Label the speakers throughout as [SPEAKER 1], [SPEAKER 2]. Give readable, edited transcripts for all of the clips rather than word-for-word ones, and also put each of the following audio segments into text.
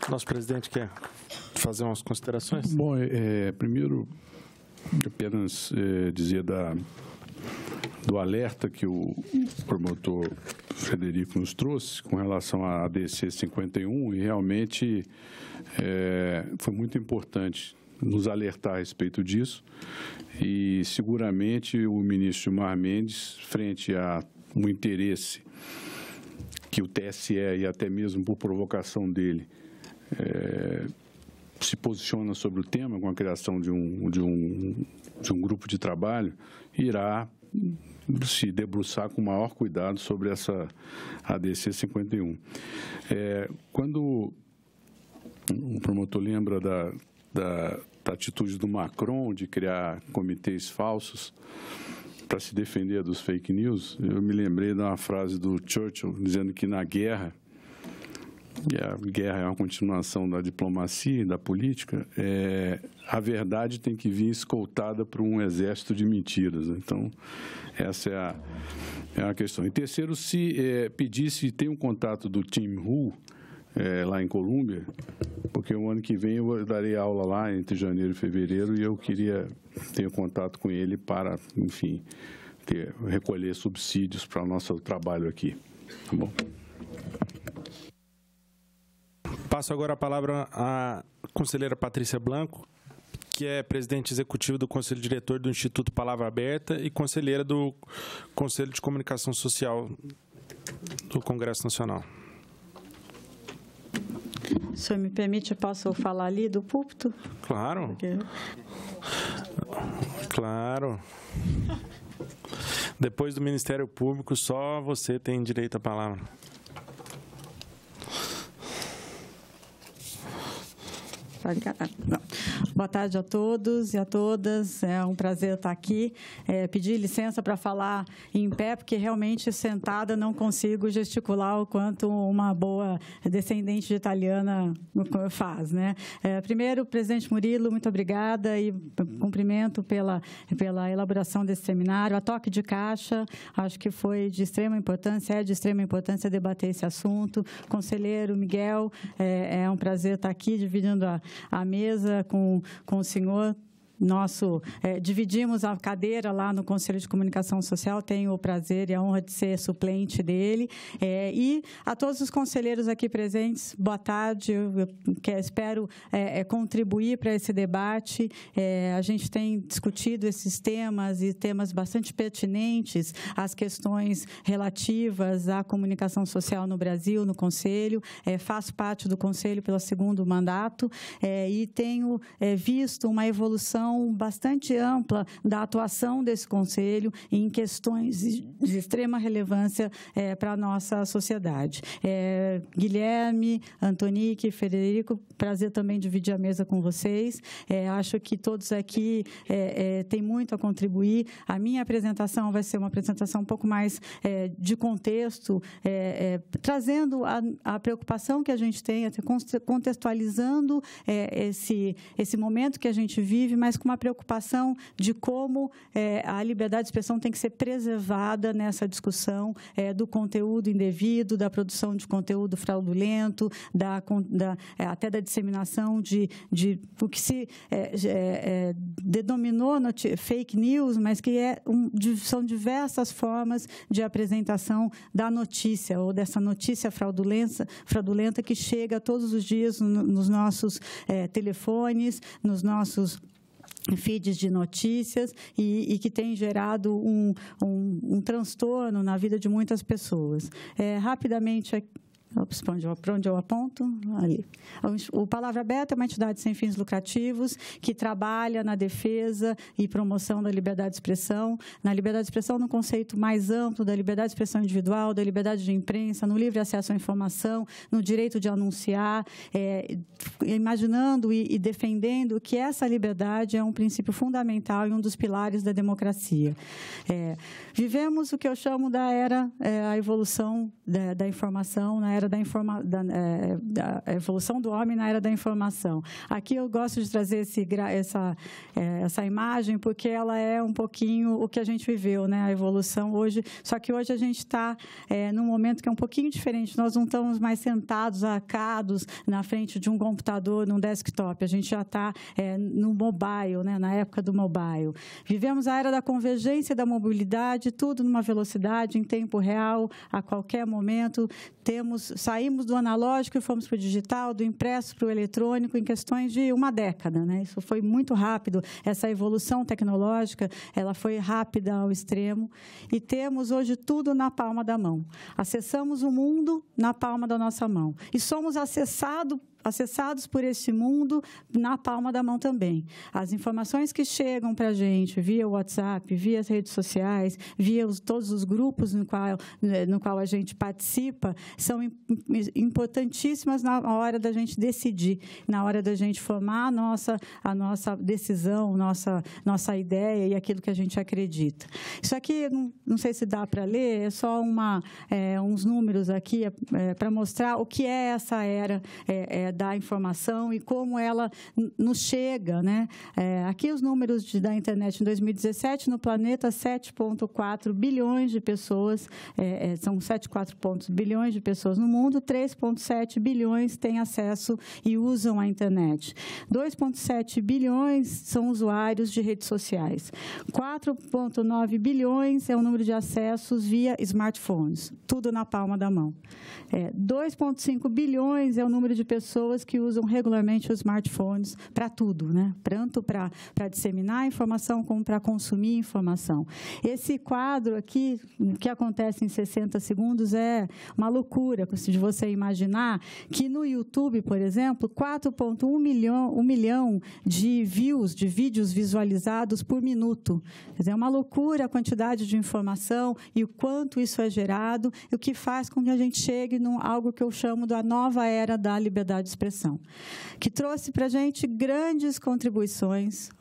[SPEAKER 1] Nosso presidente quer fazer umas considerações?
[SPEAKER 2] Bom, primeiro, apenas dizer do alerta que o promotor Frederico nos trouxe com relação à ADC 51, e realmente foi muito importante nos alertar a respeito disso, e seguramente o ministro Gilmar Mendes, frente a um interesse que o TSE, e até mesmo por provocação dele, se posiciona sobre o tema com a criação de um grupo de trabalho, irá se debruçar com maior cuidado sobre essa ADC 51. Quando o promotor lembra da atitude do Macron de criar comitês falsos para se defender dos fake news, eu me lembrei de uma frase do Churchill dizendo que na guerra, e a guerra é uma continuação da diplomacia e da política, a verdade tem que vir escoltada por um exército de mentiras. Então, essa é a questão. E terceiro, se pedisse ter um contato do Tim Hu, lá em Colômbia, porque o ano que vem eu darei aula lá entre janeiro e fevereiro, e eu queria ter contato com ele para, enfim, recolher subsídios para o nosso trabalho aqui. Tá bom?
[SPEAKER 1] Passo agora a palavra à conselheira Patrícia Blanco, que é presidente executivo do Conselho Diretor do Instituto Palavra Aberta e conselheira do Conselho de Comunicação Social do Congresso Nacional.
[SPEAKER 3] O senhor me permite, eu posso falar ali do púlpito?
[SPEAKER 1] Claro.
[SPEAKER 3] Porque...
[SPEAKER 1] Claro. Depois do Ministério Público, só você tem direito à palavra.
[SPEAKER 3] Boa tarde a todos e a todas. É um prazer estar aqui. Pedir licença para falar em pé, porque realmente sentada não consigo gesticular o quanto uma boa descendente de italiana faz, né? Primeiro, presidente Murilo, muito obrigada e cumprimento pela elaboração desse seminário. A toque de caixa, acho que foi de extrema importância, é de extrema importância debater esse assunto. Conselheiro Miguel, é um prazer estar aqui dividindo a mesa com o senhor. Dividimos a cadeira lá no Conselho de Comunicação Social, tenho o prazer e a honra de ser suplente dele. E a todos os conselheiros aqui presentes, boa tarde, eu espero contribuir para esse debate. A gente tem discutido esses temas e temas bastante pertinentes às questões relativas à comunicação social no Brasil, no Conselho. Faço parte do Conselho pelo segundo mandato e tenho visto uma evolução bastante ampla da atuação desse Conselho em questões de extrema relevância para a nossa sociedade. Guilherme, Antonique, Frederico, prazer também dividir a mesa com vocês. Acho que todos aqui têm muito a contribuir. A minha apresentação vai ser uma apresentação um pouco mais de contexto, trazendo a preocupação que a gente tem, contextualizando esse momento que a gente vive, mas com uma preocupação de como a liberdade de expressão tem que ser preservada nessa discussão do conteúdo indevido, da produção de conteúdo fraudulento, até da disseminação de o que se denominou fake news, mas que são diversas formas de apresentação da notícia ou dessa notícia fraudulenta que chega todos os dias nos nossos telefones, nos nossos feeds de notícias e que tem gerado um transtorno na vida de muitas pessoas. Rapidamente, para onde eu aponto? Ali. O Palavra Aberta é uma entidade sem fins lucrativos que trabalha na defesa e promoção da liberdade de expressão, na liberdade de expressão no conceito mais amplo da liberdade de expressão individual, da liberdade de imprensa, no livre acesso à informação, no direito de anunciar, imaginando e defendendo que essa liberdade é um princípio fundamental e um dos pilares da democracia. Vivemos o que eu chamo da era, a evolução da informação, na era era da evolução do homem na era da informação. Aqui eu gosto de trazer essa imagem porque ela é um pouquinho o que a gente viveu, né? A evolução hoje, só que hoje a gente está num momento que é um pouquinho diferente. Nós não estamos mais sentados, arcados na frente de um computador, num desktop. A gente já está no mobile, né? Na época do mobile. Vivemos a era da convergência, da mobilidade, tudo numa velocidade, em tempo real, a qualquer momento. Saímos do analógico e fomos para o digital, do impresso para o eletrônico, em questões de uma década, né? Isso foi muito rápido. Essa evolução tecnológica, ela foi rápida ao extremo. E temos hoje tudo na palma da mão. Acessamos o mundo na palma da nossa mão. E somos acessados por esse mundo na palma da mão também. As informações que chegam para a gente via WhatsApp, via as redes sociais, via todos os grupos no qual a gente participa, são importantíssimas na hora da gente decidir, na hora da gente formar a nossa decisão, nossa ideia e aquilo que a gente acredita. Isso aqui, não sei se dá para ler, é só uns números aqui para mostrar o que é essa era da informação e como ela nos chega, né? Aqui os números da internet em 2017, no planeta, 7,4 bilhões de pessoas, são 7,4 bilhões de pessoas no mundo, 3,7 bilhões têm acesso e usam a internet. 2,7 bilhões são usuários de redes sociais. 4,9 bilhões é o número de acessos via smartphones, tudo na palma da mão. 2,5 bilhões é o número de pessoas que usam regularmente os smartphones para tudo, né? Tanto para disseminar informação como para consumir informação. Esse quadro aqui, o que acontece em 60 segundos, é uma loucura de você imaginar que no YouTube, por exemplo, 4,1 milhão de views, de vídeos visualizados por minuto. Quer dizer, é uma loucura a quantidade de informação e o quanto isso é gerado e o que faz com que a gente chegue em algo que eu chamo da nova era da liberdade de expressão, que trouxe para a gente grandes contribuições.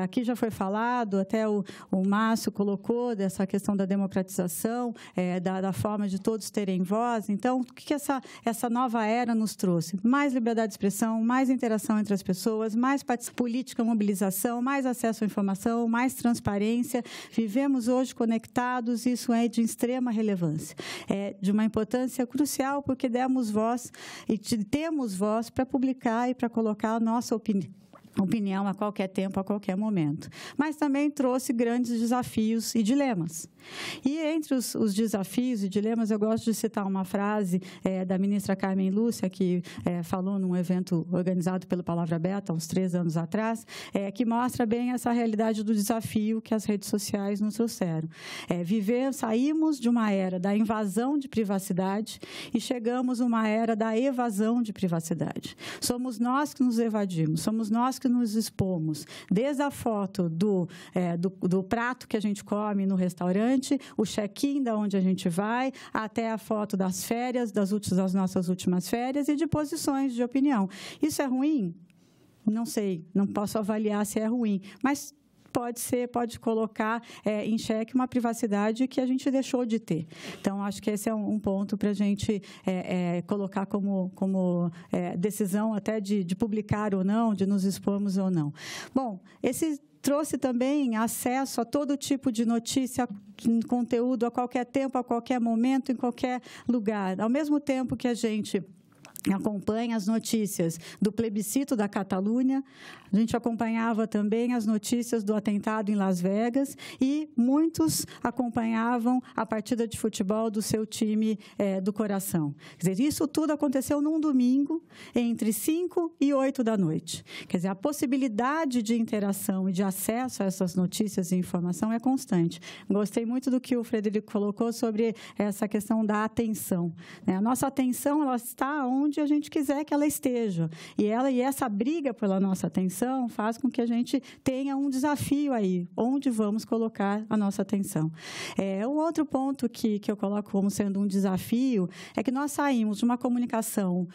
[SPEAKER 3] Aqui já foi falado, até o Márcio colocou dessa questão da democratização, da forma de todos terem voz. Então, o que essa nova era nos trouxe? Mais liberdade de expressão, mais interação entre as pessoas, mais política, mobilização, mais acesso à informação, mais transparência. Vivemos hoje conectados, isso é de extrema relevância. É de uma importância crucial, porque demos voz e temos voz para publicar e para colocar a nossa opinião a qualquer tempo, a qualquer momento. Mas também trouxe grandes desafios e dilemas. E entre os desafios e dilemas, eu gosto de citar uma frase da ministra Carmen Lúcia, que falou num evento organizado pelo Palavra Aberta, há uns 3 anos atrás, que mostra bem essa realidade do desafio que as redes sociais nos trouxeram. Saímos de uma era da invasão de privacidade e chegamos a uma era da evasão de privacidade. Somos nós que nos evadimos, somos nós que nos expomos, desde a foto do prato que a gente come no restaurante, o check-in da onde a gente vai, até a foto das férias, das nossas últimas férias e de posições de opinião. Isso é ruim? Não sei, não posso avaliar se é ruim, mas pode colocar em xeque uma privacidade que a gente deixou de ter. Então, acho que esse é um ponto para a gente colocar como decisão até de publicar ou não, de nos expormos ou não. Bom, esse trouxe também acesso a todo tipo de notícia, conteúdo, a qualquer tempo, a qualquer momento, em qualquer lugar. Ao mesmo tempo que a gente acompanha as notícias do plebiscito da Catalunha, a gente acompanhava também as notícias do atentado em Las Vegas e muitos acompanhavam a partida de futebol do seu time do coração. Quer dizer, isso tudo aconteceu num domingo, entre 5 e 8 da noite. Quer dizer, a possibilidade de interação e de acesso a essas notícias e informação é constante. Gostei muito do que o Frederico colocou sobre essa questão da atenção. A nossa atenção, ela está onde a gente quiser que ela esteja. E essa briga pela nossa atenção faz com que a gente tenha um desafio aí, onde vamos colocar a nossa atenção. Um outro ponto que eu coloco como sendo um desafio é que nós saímos de uma comunicação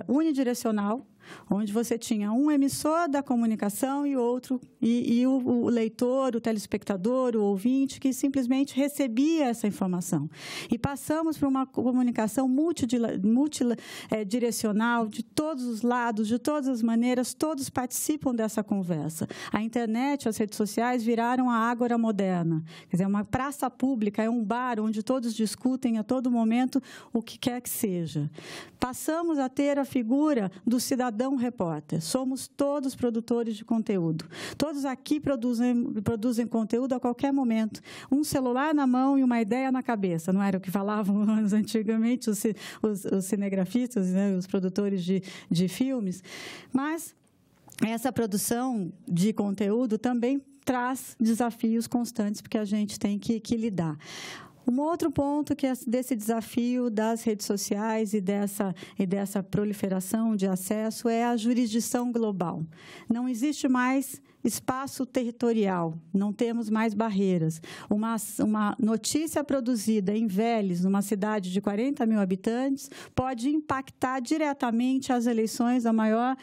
[SPEAKER 3] unidirecional, onde você tinha um emissor da comunicação e outro, e o leitor, o telespectador, o ouvinte, que simplesmente recebia essa informação. E passamos para uma comunicação multidirecional, de todos os lados, de todas as maneiras, todos participam dessa conversa. A internet, as redes sociais viraram a ágora moderna. Quer dizer, uma praça pública, é um bar onde todos discutem a todo momento o que quer que seja. Passamos a ter a figura do cidadão repórter. Somos todos produtores de conteúdo. Todos aqui produzem conteúdo a qualquer momento. Um celular na mão e uma ideia na cabeça. Não era o que falavam antigamente os cinegrafistas, né, os produtores de filmes. Mas essa produção de conteúdo também traz desafios constantes, porque a gente tem que lidar. Um outro ponto que é desse desafio das redes sociais e dessa proliferação de acesso é a jurisdição global. Não existe mais espaço territorial, não temos mais barreiras. Uma notícia produzida em Vélez, numa cidade de 40 mil habitantes, pode impactar diretamente as eleições da maior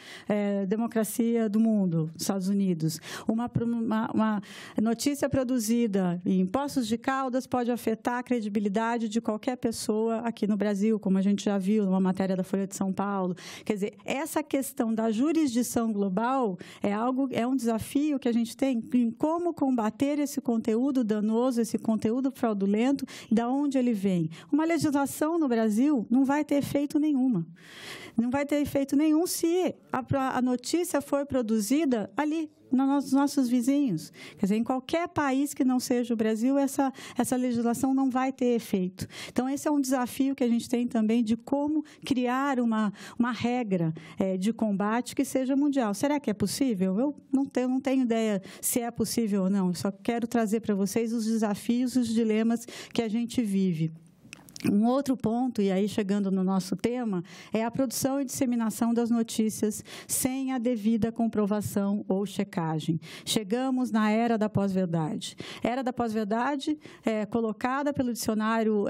[SPEAKER 3] democracia do mundo, Estados Unidos. Uma notícia produzida em Poços de Caldas pode afetar a credibilidade de qualquer pessoa aqui no Brasil, como a gente já viu numa matéria da Folha de São Paulo. Quer dizer, essa questão da jurisdição global é um desafio que a gente tem em como combater esse conteúdo danoso, esse conteúdo fraudulento, de onde ele vem. Uma legislação no Brasil não vai ter efeito nenhuma. Não vai ter efeito nenhum se a notícia for produzida ali, nos nossos vizinhos. Quer dizer, em qualquer país que não seja o Brasil, essa legislação não vai ter efeito. Então, esse é um desafio que a gente tem também de como criar uma regra de combate que seja mundial. Será que é possível? Eu não tenho ideia se é possível ou não. Eu só quero trazer para vocês os desafios, os dilemas que a gente vive. Um outro ponto, e aí chegando no nosso tema, é a produção e disseminação das notícias sem a devida comprovação ou checagem. Chegamos na era da pós-verdade. Era da pós-verdade colocada pelo dicionário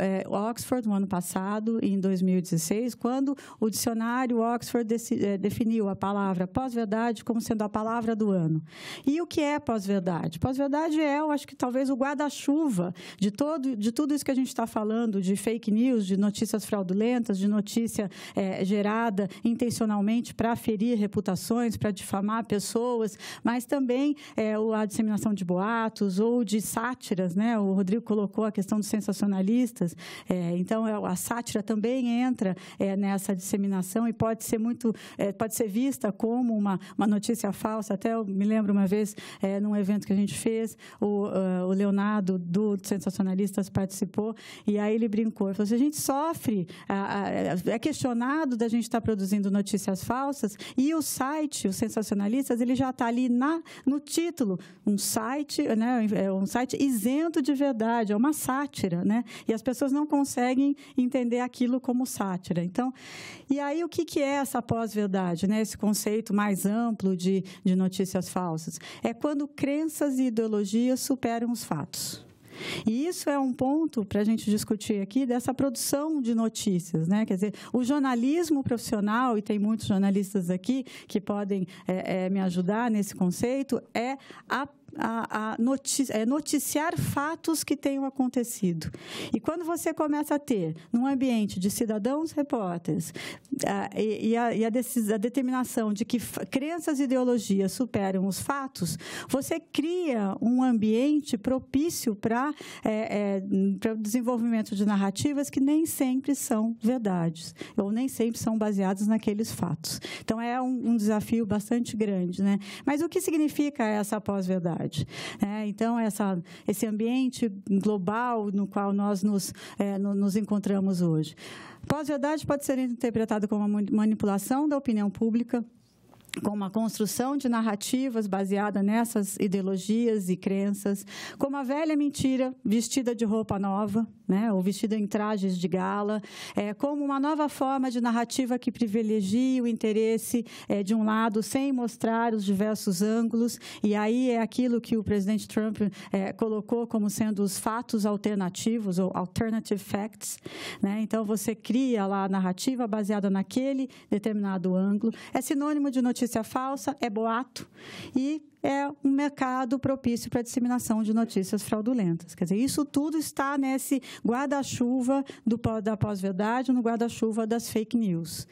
[SPEAKER 3] Oxford no ano passado, em 2016, quando o dicionário Oxford definiu a palavra pós-verdade como sendo a palavra do ano. E o que é pós-verdade? Pós-verdade eu acho que talvez o guarda-chuva de tudo isso que a gente está falando, de fake news, de notícias fraudulentas, de notícia gerada intencionalmente para ferir reputações, para difamar pessoas, mas também a disseminação de boatos ou de sátiras, né? O Rodrigo colocou a questão dos sensacionalistas, então a sátira também entra nessa disseminação e pode ser vista como uma notícia falsa. Até eu me lembro uma vez, num evento que a gente fez, o Leonardo, do Sensacionalistas, participou, e aí ele brincou. Ele falou assim, a gente sofre, é questionado da gente estar produzindo notícias falsas, e o site, os Sensacionalistas, ele já está ali no título, um site, né, um site isento de verdade, é uma sátira, né? E as pessoas não conseguem entender aquilo como sátira. Então, e aí o que é essa pós-verdade, né? Esse conceito mais amplo de notícias falsas? É quando crenças e ideologias superam os fatos. E isso é um ponto para a gente discutir aqui dessa produção de notícias, né? Quer dizer, o jornalismo profissional, e tem muitos jornalistas aqui que podem me ajudar nesse conceito, é noticiar fatos que tenham acontecido. E quando você começa a ter, num ambiente de cidadãos repórteres, a determinação de que crenças e ideologias superam os fatos, você cria um ambiente propício para o desenvolvimento de narrativas que nem sempre são verdades, ou nem sempre são baseadas naqueles fatos. Então, é um desafio bastante grande, né? Mas o que significa essa pós-verdade? Então, esse ambiente global no qual nós nos encontramos hoje. Pós-verdade pode ser interpretado como uma manipulação da opinião pública, com uma construção de narrativas baseada nessas ideologias e crenças, como a velha mentira vestida de roupa nova, né, ou vestida em trajes de gala, como uma nova forma de narrativa que privilegia o interesse de um lado, sem mostrar os diversos ângulos, e aí é aquilo que o presidente Trump colocou como sendo os fatos alternativos, ou alternative facts, né? Então, você cria lá a narrativa baseada naquele determinado ângulo, é sinônimo de notícia falsa, é boato, e é um mercado propício para a disseminação de notícias fraudulentas. Quer dizer, isso tudo está nesse guarda-chuva da pós-verdade, no guarda-chuva das fake news.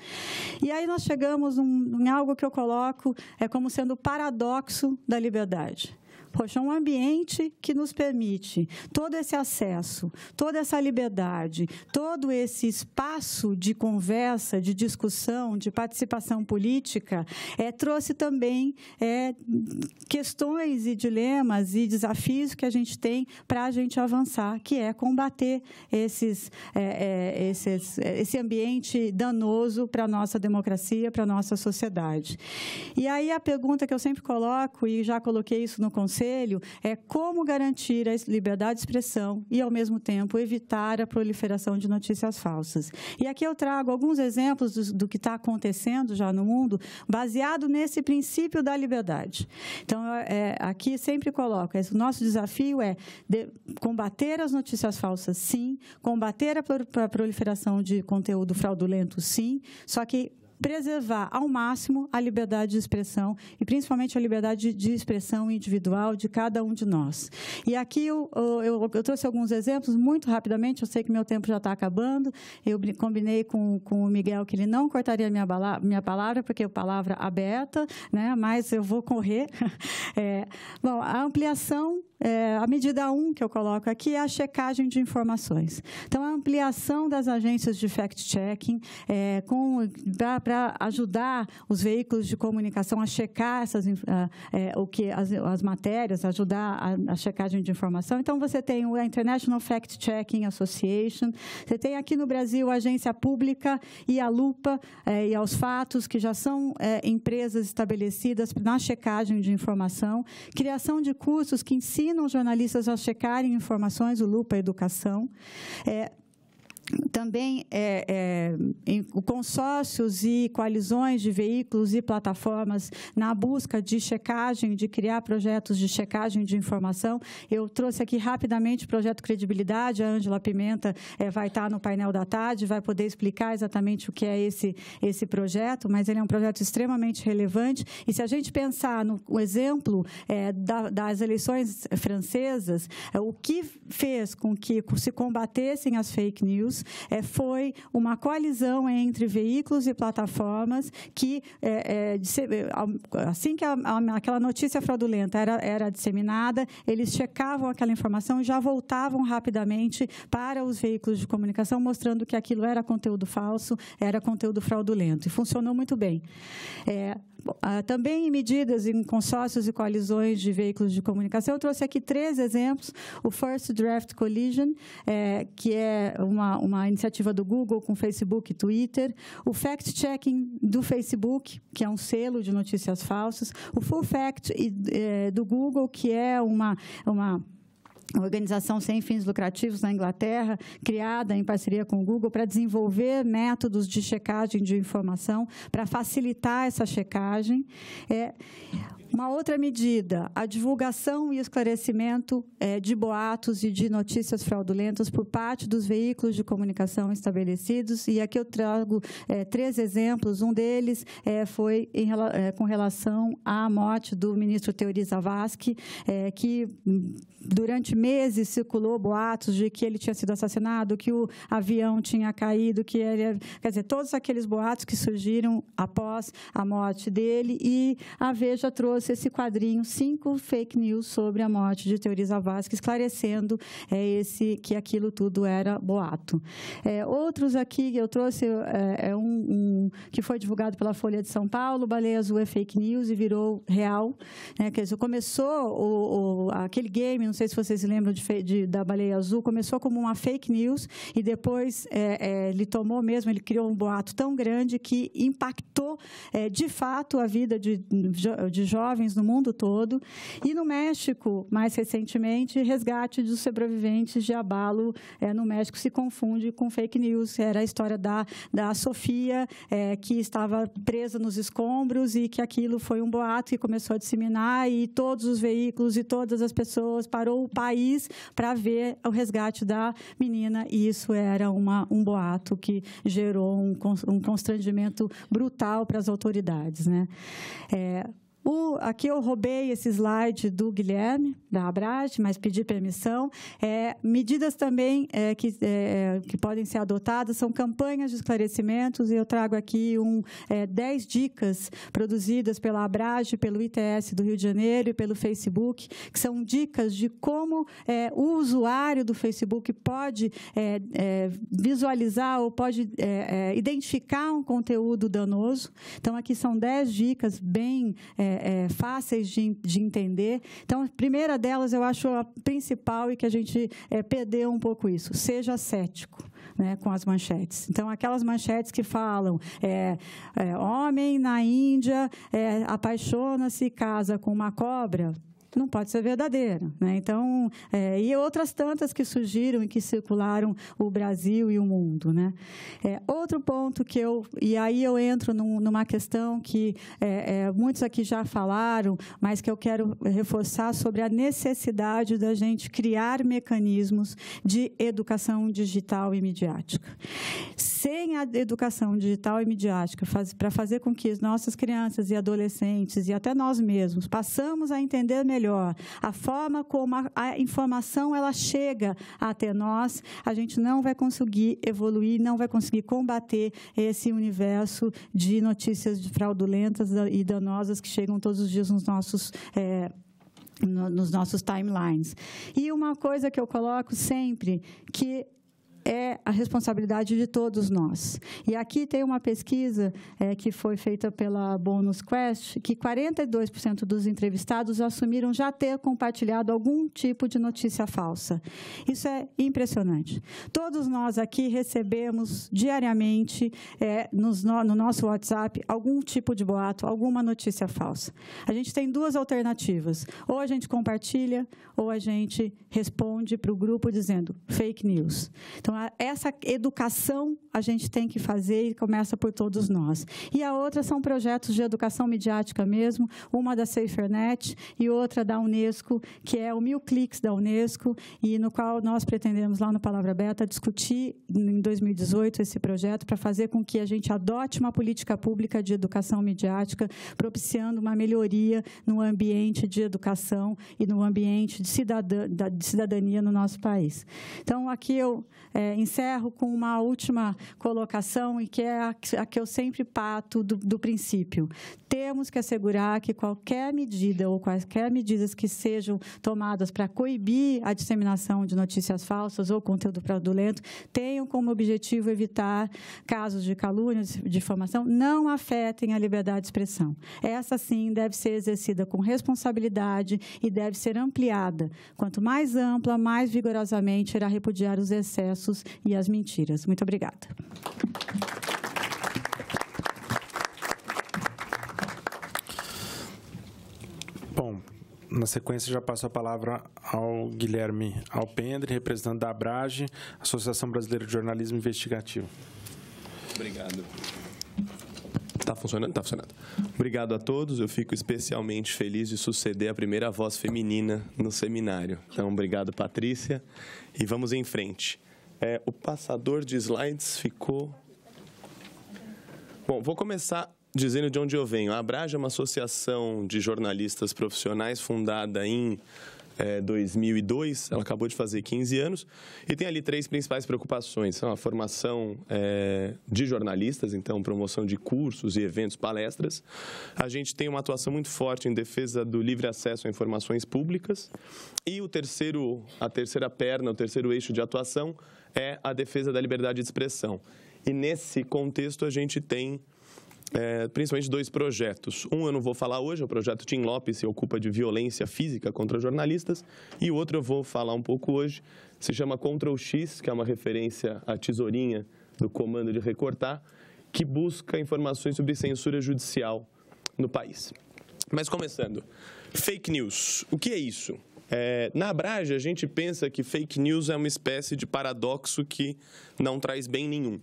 [SPEAKER 3] E aí nós chegamos em algo que eu coloco como sendo o paradoxo da liberdade. Poxa, um ambiente que nos permite todo esse acesso, toda essa liberdade, todo esse espaço de conversa, de discussão, de participação política, trouxe também questões e dilemas e desafios que a gente tem para a gente avançar, que é combater esse ambiente danoso para a nossa democracia, para a nossa sociedade. E aí a pergunta que eu sempre coloco, e já coloquei isso no Conselho, é como garantir a liberdade de expressão e, ao mesmo tempo, evitar a proliferação de notícias falsas. E aqui eu trago alguns exemplos do que está acontecendo já no mundo, baseado nesse princípio da liberdade. Então, aqui sempre coloco, o nosso desafio é combater as notícias falsas, sim, combater a proliferação de conteúdo fraudulento, sim, só que preservar ao máximo a liberdade de expressão e, principalmente, a liberdade de expressão individual de cada um de nós. E aqui eu trouxe alguns exemplos, muito rapidamente, eu sei que meu tempo já está acabando, eu combinei com o Miguel que ele não cortaria minha palavra, porque é palavra aberta, né, mas eu vou correr. Bom, a ampliação, a medida 1 que eu coloco aqui é a checagem de informações. Então, a ampliação das agências de fact-checking para ajudar os veículos de comunicação a checar as matérias, ajudar a checagem de informação. Então, você tem a International Fact-Checking Association, você tem aqui no Brasil a Agência Pública e a Lupa e aos Fatos, que já são empresas estabelecidas na checagem de informação, criação de cursos que ensinam os jornalistas a checarem informações, o Lupa Educação. Também em consórcios e coalizões de veículos e plataformas na busca de checagem, de criar projetos de checagem de informação. Eu trouxe aqui rapidamente o projeto Credibilidade, a Ângela Pimenta vai estar no painel da tarde, vai poder explicar exatamente o que é esse projeto, mas ele é um projeto extremamente relevante. E se a gente pensar no exemplo das eleições francesas, o que fez com que se combatessem as fake news foi uma coalizão entre veículos e plataformas que, assim que aquela notícia fraudulenta era disseminada, eles checavam aquela informação e já voltavam rapidamente para os veículos de comunicação, mostrando que aquilo era conteúdo falso, era conteúdo fraudulento. E funcionou muito bem. Também em medidas em consórcios e coalizões de veículos de comunicação, eu trouxe aqui 3 exemplos. O First Draft Collision, que é uma iniciativa do Google com Facebook e Twitter. O Fact Checking do Facebook, que é um selo de notícias falsas. O Full Fact do Google, que é uma organização sem fins lucrativos na Inglaterra, criada em parceria com o Google para desenvolver métodos de checagem de informação, para facilitar essa checagem. Uma outra medida, a divulgação e esclarecimento de boatos e de notícias fraudulentas por parte dos veículos de comunicação estabelecidos. E aqui eu trago 3 exemplos. Um deles foi com relação à morte do ministro Teori Zavascki, que durante meses circulou boatos de que ele tinha sido assassinado, que o avião tinha caído, que ele... Quer dizer, todos aqueles boatos que surgiram após a morte dele, e a Veja trouxe esse quadrinho, 5 fake news sobre a morte de Teori Zavascki, esclarecendo que aquilo tudo era boato. Outros aqui que eu trouxe, que foi divulgado pela Folha de São Paulo, Baleia Azul é fake news e virou real. Quer dizer, começou aquele game, não sei se vocês lembram da baleia azul, começou como uma fake news e depois ele criou um boato tão grande que impactou de fato a vida de jovens no mundo todo. E no México, mais recentemente, resgate dos sobreviventes de abalo no México se confunde com fake news. Era a história da Sofia, que estava presa nos escombros e que aquilo foi um boato que começou a disseminar e todos os veículos e todas as pessoas, parou o país para ver o resgate da menina, e isso era um boato que gerou um constrangimento brutal para as autoridades, né? Aqui eu roubei esse slide do Guilherme, da Abrage, mas pedi permissão. Medidas também que podem ser adotadas são campanhas de esclarecimentos, e eu trago aqui 10 dicas produzidas pela Abrage, pelo ITS do Rio de Janeiro e pelo Facebook, que são dicas de como o usuário do Facebook pode visualizar ou pode identificar um conteúdo danoso. Então, aqui são 10 dicas bem fáceis de entender. Então, a primeira delas, eu acho a principal, e que a gente perdeu um pouco isso: seja cético, né, com as manchetes. Então, aquelas manchetes que falam homem na Índia apaixona-se e casa com uma cobra, não pode ser verdadeira, né? Então, e outras tantas que surgiram e que circularam o Brasil e o mundo, né? Outro ponto e aí eu entro numa questão que muitos aqui já falaram, mas que eu quero reforçar, sobre a necessidade da gente criar mecanismos de educação digital e midiática. Sem a educação digital e midiática, para fazer com que as nossas crianças e adolescentes, e até nós mesmos, passamos a entender melhor a forma como a informação ela chega até nós, a gente não vai conseguir evoluir, não vai conseguir combater esse universo de notícias fraudulentas e danosas que chegam todos os dias nos nossos timelines. E uma coisa que eu coloco sempre, que é a responsabilidade de todos nós. E aqui tem uma pesquisa que foi feita pela Bonus Quest, que 42% dos entrevistados assumiram já ter compartilhado algum tipo de notícia falsa. Isso é impressionante. Todos nós aqui recebemos diariamente no nosso WhatsApp algum tipo de boato, alguma notícia falsa. A gente tem duas alternativas: ou a gente compartilha, ou a gente responde para o grupo dizendo fake news. Então, essa educação a gente tem que fazer, e começa por todos nós. E a outra são projetos de educação midiática mesmo, uma da SaferNet e outra da Unesco, que é o 1000 Cliques da Unesco, e no qual nós pretendemos, lá no Palavra Aberta, discutir em 2018 esse projeto para fazer com que a gente adote uma política pública de educação midiática, propiciando uma melhoria no ambiente de educação e no ambiente de cidadania no nosso país. Então, aqui eu encerro com uma última colocação, e que é a que eu sempre parto do princípio. Temos que assegurar que qualquer medida ou quaisquer medidas que sejam tomadas para coibir a disseminação de notícias falsas ou conteúdo fraudulento tenham como objetivo evitar casos de calúnia, de difamação, não afetem a liberdade de expressão. Essa, sim, deve ser exercida com responsabilidade e deve ser ampliada. Quanto mais ampla, mais vigorosamente irá repudiar os excessos e as mentiras. Muito obrigada.
[SPEAKER 1] Bom, na sequência já passo a palavra ao Guilherme Alpendre, representante da Abrage, Associação Brasileira de Jornalismo Investigativo.
[SPEAKER 4] Obrigado. Está funcionando? Está funcionando. Obrigado a todos. Eu fico especialmente feliz de suceder a primeira voz feminina no seminário. Então, obrigado, Patrícia. E vamos em frente. O passador de slides ficou... Bom, vou começar dizendo de onde eu venho. A Abrage é uma associação de jornalistas profissionais fundada em 2002, ela acabou de fazer 15 anos, e tem ali 3 principais preocupações. São a formação de jornalistas, então promoção de cursos e eventos, palestras. A gente tem uma atuação muito forte em defesa do livre acesso a informações públicas, e a terceira perna, o terceiro eixo de atuação é a defesa da liberdade de expressão. E nesse contexto a gente tem principalmente 2 projetos. Um eu não vou falar hoje, é o projeto Tim Lopes, se ocupa de violência física contra jornalistas, e o outro eu vou falar um pouco hoje, se chama Ctrl+X, que é uma referência à tesourinha do comando de recortar, que busca informações sobre censura judicial no país. Mas começando, fake news. O que é isso? Na Abrage, a gente pensa que fake news é uma espécie de paradoxo que não traz bem nenhum.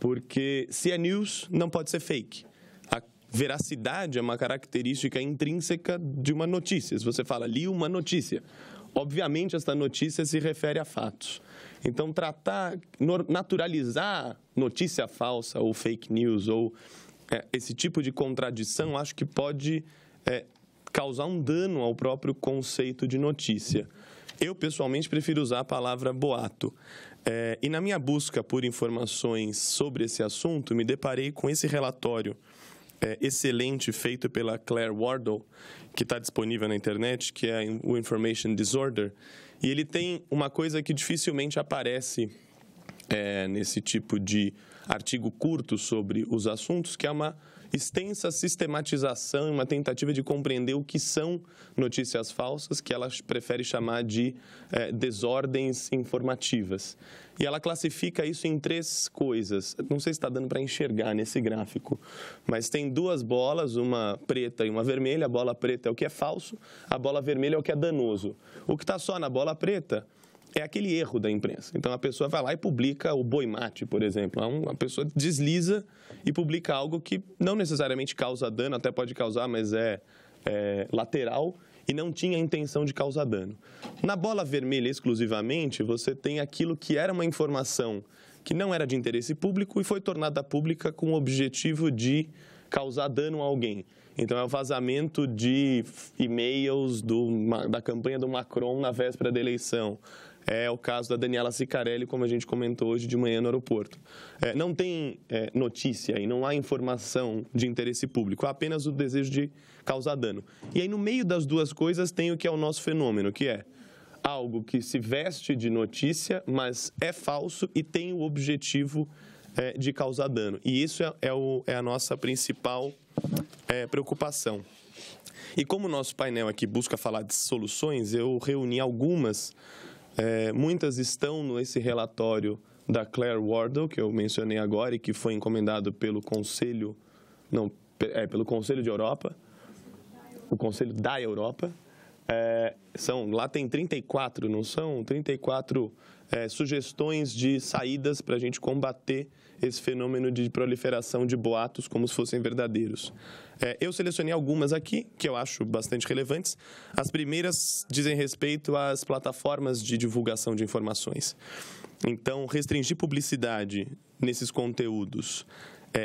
[SPEAKER 4] Porque se é news, não pode ser fake. A veracidade é uma característica intrínseca de uma notícia. Se você fala, li uma notícia, obviamente essa notícia se refere a fatos. Então, naturalizar notícia falsa ou fake news ou esse tipo de contradição, acho que pode causar um dano ao próprio conceito de notícia. Eu, pessoalmente, prefiro usar a palavra boato. E na minha busca por informações sobre esse assunto, me deparei com esse relatório excelente feito pela Claire Wardle, que está disponível na internet, que é o Information Disorder. E ele tem uma coisa que dificilmente aparece nesse tipo de artigo curto sobre os assuntos, que é uma extensa sistematização e uma tentativa de compreender o que são notícias falsas, que ela prefere chamar de desordens informativas. E ela classifica isso em 3 coisas. Não sei se está dando para enxergar nesse gráfico, mas tem 2 bolas, uma preta e uma vermelha. A bola preta é o que é falso, a bola vermelha é o que é danoso. O que está só na bola preta é aquele erro da imprensa. Então, a pessoa vai lá e publica o boi mate, por exemplo. A pessoa desliza e publica algo que não necessariamente causa dano, até pode causar, mas é lateral e não tinha a intenção de causar dano. Na bola vermelha, exclusivamente, você tem aquilo que era uma informação que não era de interesse público e foi tornada pública com o objetivo de causar dano a alguém. Então, é o vazamento de e-mails da campanha do Macron na véspera da eleição. É o caso da Daniela Ciccarelli, como a gente comentou hoje de manhã no aeroporto. Não tem notícia e não há informação de interesse público, há apenas o desejo de causar dano. E aí, no meio das 2 coisas, tem o que é o nosso fenômeno, que é algo que se veste de notícia, mas é falso e tem o objetivo de causar dano. E isso é a nossa principal preocupação. E como o nosso painel aqui busca falar de soluções, eu reuni algumas. Muitas estão nesse relatório da Claire Wardle, que eu mencionei agora e que foi encomendado pelo Conselho de Europa, o Conselho da Europa. Lá tem 34, não são? 34 sugestões de saídas para a gente combater esse fenômeno de proliferação de boatos como se fossem verdadeiros. Eu selecionei algumas aqui, que eu acho bastante relevantes. As primeiras dizem respeito às plataformas de divulgação de informações. Então, restringir publicidade nesses conteúdos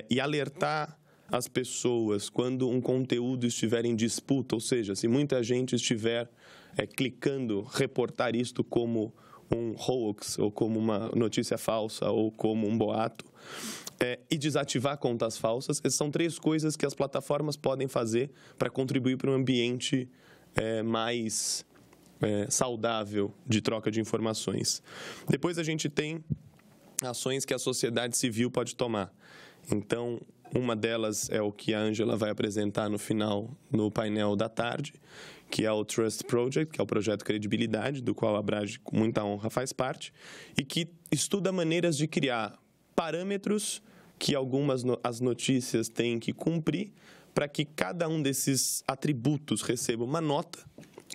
[SPEAKER 4] e alertar as pessoas quando um conteúdo estiver em disputa, ou seja, se muita gente estiver clicando reportar isto como um hoax, ou como uma notícia falsa, ou como um boato, e desativar contas falsas. Essas são 3 coisas que as plataformas podem fazer para contribuir para um ambiente mais saudável de troca de informações. Depois a gente tem ações que a sociedade civil pode tomar. Então, uma delas é o que a Ângela vai apresentar no final, no painel da tarde, que é o Trust Project, que é o projeto Credibilidade, do qual a Abrage, com muita honra, faz parte, e que estuda maneiras de criar parâmetros que as notícias têm que cumprir para que cada um desses atributos receba uma nota,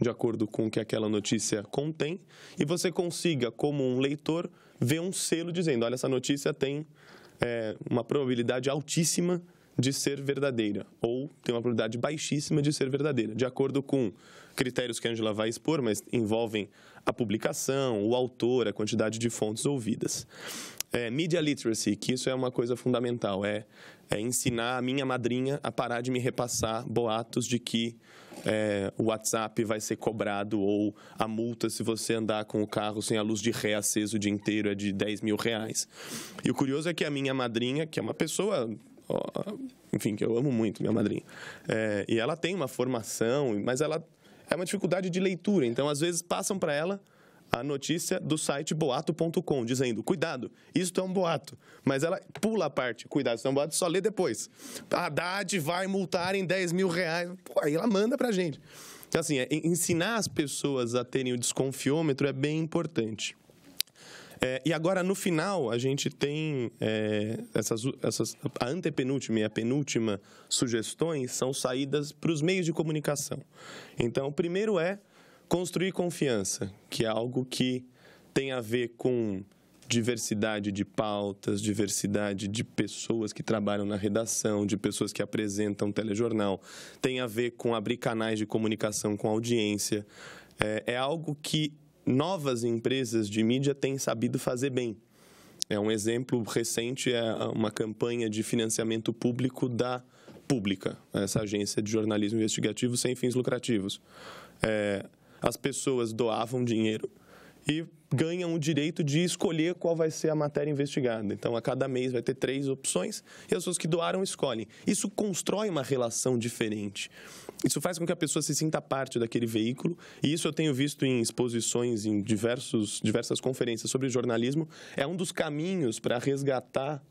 [SPEAKER 4] de acordo com o que aquela notícia contém, e você consiga, como um leitor, ver um selo dizendo, olha, essa notícia tem uma probabilidade altíssima de ser verdadeira, ou tem uma probabilidade baixíssima de ser verdadeira, de acordo com critérios que a Ângela vai expor, mas envolvem a publicação, o autor, a quantidade de fontes ouvidas. Media literacy, que isso é uma coisa fundamental, é ensinar a minha madrinha a parar de me repassar boatos de que o WhatsApp vai ser cobrado ou a multa se você andar com o carro sem a luz de ré acesa o dia inteiro é de R$10.000. E o curioso é que a minha madrinha, que é uma pessoa, enfim, que eu amo muito, minha madrinha, e ela tem uma formação, mas ela é uma dificuldade de leitura, então às vezes passam para ela a notícia do site boato.com, dizendo, cuidado, isso é um boato. Mas ela pula a parte, cuidado, isso é um boato, só lê depois. A Haddad vai multar em 10 mil reais. Pô, aí ela manda pra gente. Então, assim, ensinar as pessoas a terem o desconfiômetro é bem importante. E agora, no final, a gente tem a antepenúltima e a penúltima sugestões são saídas para os meios de comunicação. Então, o primeiro é construir confiança, que é algo que tem a ver com diversidade de pautas, diversidade de pessoas que trabalham na redação, de pessoas que apresentam telejornal, tem a ver com abrir canais de comunicação com audiência. É algo que novas empresas de mídia têm sabido fazer bem. Um exemplo recente é uma campanha de financiamento público da Pública, essa agência de jornalismo investigativo sem fins lucrativos. As pessoas doavam dinheiro e ganham o direito de escolher qual vai ser a matéria investigada. Então, a cada mês vai ter 3 opções e as pessoas que doaram escolhem. Isso constrói uma relação diferente. Isso faz com que a pessoa se sinta parte daquele veículo, e isso eu tenho visto em exposições, em diversas conferências sobre jornalismo. É um dos caminhos para resgatar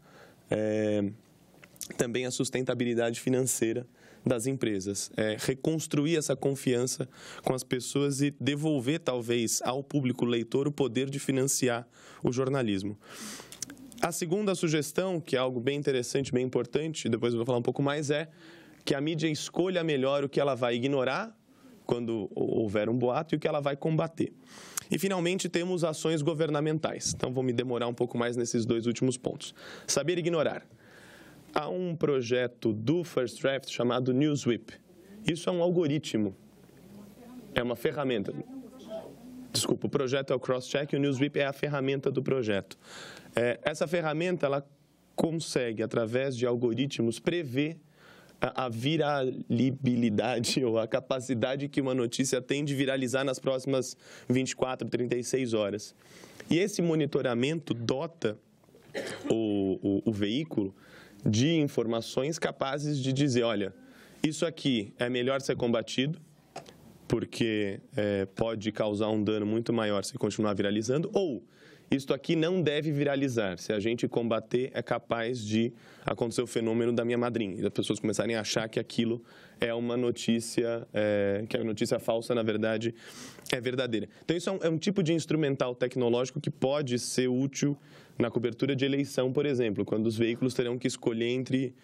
[SPEAKER 4] também a sustentabilidade financeira das empresas, reconstruir essa confiança com as pessoas e devolver, talvez, ao público leitor o poder de financiar o jornalismo. A segunda sugestão, que é algo bem interessante, bem importante, depois eu vou falar um pouco mais, é que a mídia escolha melhor o que ela vai ignorar quando houver um boato e o que ela vai combater. E, finalmente, temos ações governamentais. Então, vou me demorar um pouco mais nesses 2 últimos pontos. Saber ignorar. Há um projeto do First Draft chamado Newswhip. Isso é um algoritmo. É uma ferramenta. Desculpa, o projeto é o Crosscheck e o Newswhip é a ferramenta do projeto. Essa ferramenta, ela consegue, através de algoritmos, prever a viralidade ou a capacidade que uma notícia tem de viralizar nas próximas 24, 36 horas. E esse monitoramento dota o veículo de informações capazes de dizer, olha, isso aqui é melhor ser combatido, porque pode causar um dano muito maior se continuar viralizando, ou isto aqui não deve viralizar. Se a gente combater, é capaz de acontecer o fenômeno da minha madrinha, e as pessoas começarem a achar que aquilo é uma notícia, que a notícia falsa, na verdade, é verdadeira. Então, isso é um tipo de instrumental tecnológico que pode ser útil na cobertura de eleição, por exemplo, quando os veículos terão que escolher entre